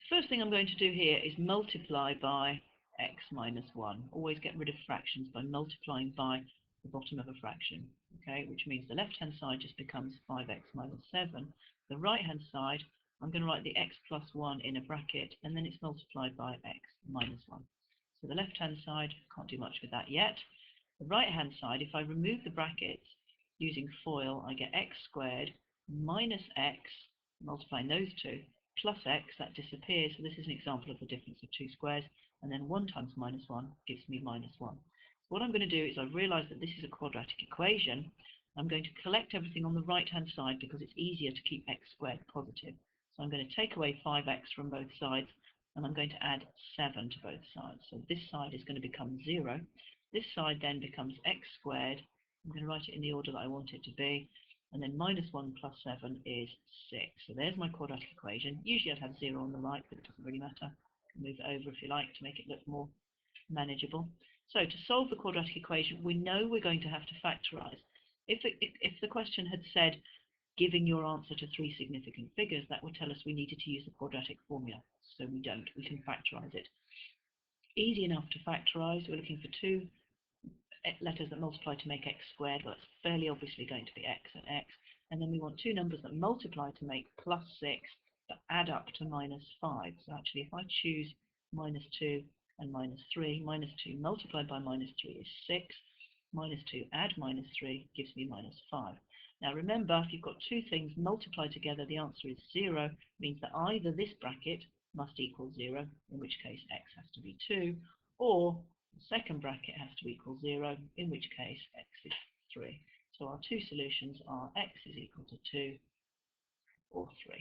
First thing I'm going to do here is multiply by x minus 1. Always get rid of fractions by multiplying by the bottom of a fraction, okay, which means the left-hand side just becomes 5x minus 7. The right-hand side, I'm going to write the x plus 1 in a bracket, and then it's multiplied by x minus 1. So the left-hand side, can't do much with that yet. The right-hand side, if I remove the brackets using FOIL, I get x squared minus x, multiplying those two, plus x, that disappears. So this is an example of the difference of two squares. And then 1 times minus 1 gives me minus 1. So what I'm going to do is I've realized that this is a quadratic equation. I'm going to collect everything on the right-hand side because it's easier to keep x squared positive. So I'm going to take away 5x from both sides, and I'm going to add 7 to both sides. So this side is going to become 0. This side then becomes x squared. I'm going to write it in the order that I want it to be. And then minus 1 plus 7 is 6. So there's my quadratic equation. Usually I'd have 0 on the right, but it doesn't really matter. Move it over if you like to make it look more manageable. So to solve the quadratic equation, we know we're going to have to factorize. If the question had said, giving your answer to 3 significant figures, that would tell us we needed to use the quadratic formula. So we don't. We can factorize it. Easy enough to factorize. We're looking for 2 letters that multiply to make x squared. Well, that's fairly obviously going to be x and x. And then we want 2 numbers that multiply to make plus 6 that add up to minus 5. So actually, if I choose minus 2 and minus 3, minus 2 multiplied by minus 3 is 6. Minus 2 add minus 3 gives me minus 5. Now remember, if you've got 2 things multiplied together, the answer is 0. Means that either this bracket must equal 0, in which case x has to be 2, or the second bracket has to equal 0, in which case x is 3. So our 2 solutions are x is equal to 2 or 3.